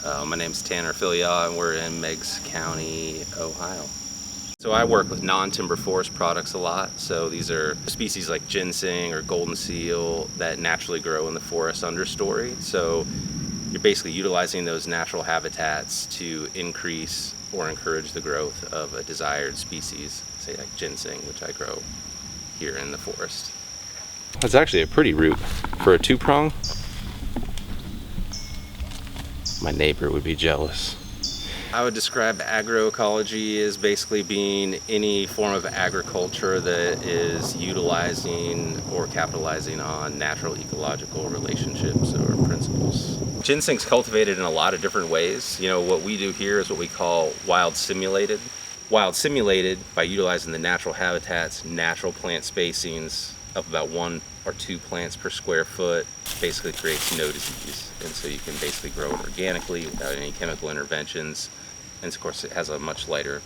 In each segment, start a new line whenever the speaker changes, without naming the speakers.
My name's Tanner Filia, and we're in Meigs County, Ohio. So I work with non-timber forest products a lot. So these are species like ginseng or golden seal that naturally grow in the forest understory. So you're basically utilizing those natural habitats to increase or encourage the growth of a desired species, say like ginseng, which I grow here in the forest. That's actually a pretty root for a two-prong. My neighbor would be jealous. I would describe agroecology as basically being any form of agriculture that is utilizing or capitalizing on natural ecological relationships or principles. Ginseng's cultivated in a lot of different ways. You know, what we do here is what we call wild simulated. Wild simulated by utilizing the natural habitats, natural plant spacings of about 1 or 2 plants per square foot, basically creates no disease. And so you can basically grow it organically without any chemical interventions. And of course it has a much lighter,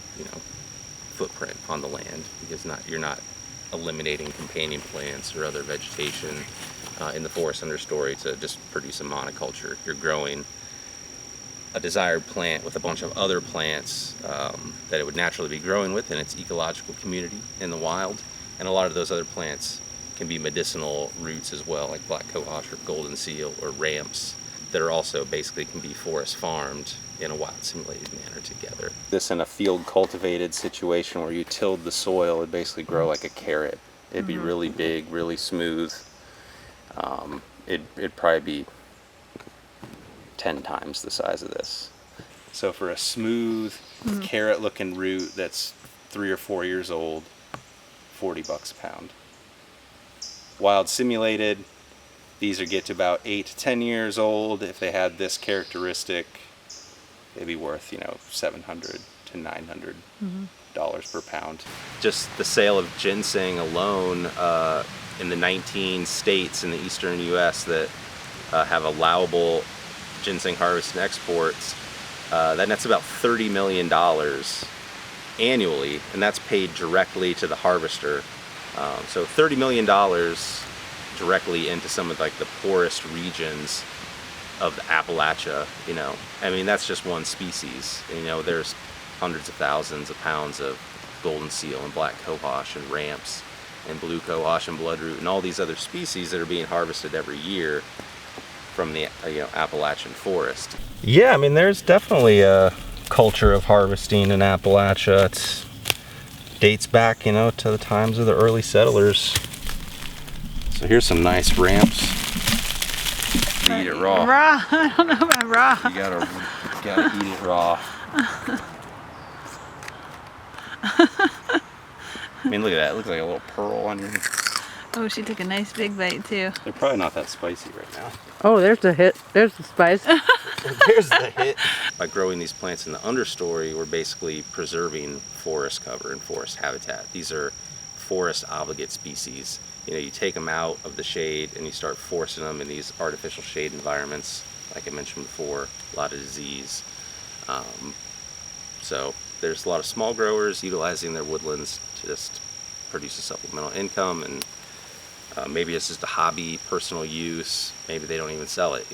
footprint on the land because you're not eliminating companion plants or other vegetation in the forest understory to just produce a monoculture. You're growing a desired plant with a bunch of other plants that it would naturally be growing with in its ecological community in the wild. And a lot of those other plants can be medicinal roots as well, like black cohosh or golden seal or ramps that are also basically can be forest farmed in a wild simulated manner together. This in a field cultivated situation where you tilled the soil, it'd basically grow like a carrot. It'd be really big, really smooth. It'd probably be 10 times the size of this. So for a smooth carrot looking root that's 3 or 4 years old, $40 a pound. Wild simulated, these would get to about 8 to 10 years old. If they had this characteristic, they'd be worth, $700 to $900 per pound. Just the sale of ginseng alone in the 19 states in the eastern U.S. that have allowable ginseng harvest and exports, that nets about $30 million annually, and that's paid directly to the harvester. So $30 million directly into some of like the poorest regions of the Appalachia, I mean, that's just one species. There's hundreds of thousands of pounds of golden seal and black cohosh and ramps and blue cohosh and bloodroot and all these other species that are being harvested every year from the Appalachian forest. Yeah, I mean, there's definitely a culture of harvesting in Appalachia. It dates back, to the times of the early settlers. So here's some nice ramps. You eat it raw.
Raw? I don't know about raw.
You gotta eat it raw. I mean, look at that. It looks like a little pearl on your...
Oh, she took a nice big bite too.
They're probably not that spicy right now.
Oh, there's the hit. There's the spice.
There's the hit. By growing these plants in the understory, we're basically preserving forest cover and forest habitat. These are forest obligate species. You take them out of the shade and you start forcing them in these artificial shade environments. Like I mentioned before, a lot of disease. So there's a lot of small growers utilizing their woodlands to just produce a supplemental income, and maybe it's just a hobby, personal use. Maybe they don't even sell it.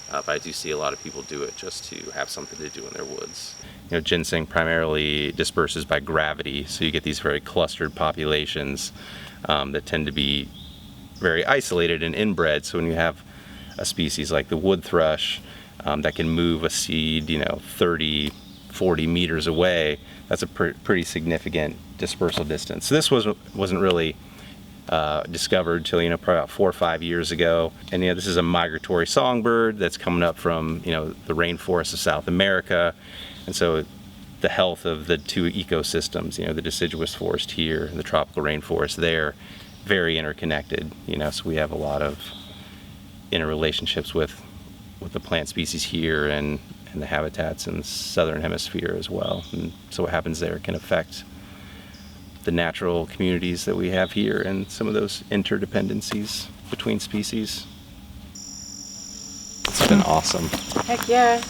But I do see a lot of people do it just to have something to do in their woods. Ginseng primarily disperses by gravity, so you get these very clustered populations that tend to be very isolated and inbred. So when you have a species like the wood thrush that can move a seed, 30, 40 meters away, that's a pretty significant dispersal distance. So this wasn't really discovered till probably about 4 or 5 years ago. And this is a migratory songbird that's coming up from the rainforests of South America. And so the health of the two ecosystems, the deciduous forest here and the tropical rainforest there, very interconnected. So we have a lot of interrelationships with the plant species here and the habitats in the southern hemisphere as well. And so what happens there can affect the natural communities that we have here and some of those interdependencies between species. It's been awesome.
Heck yeah.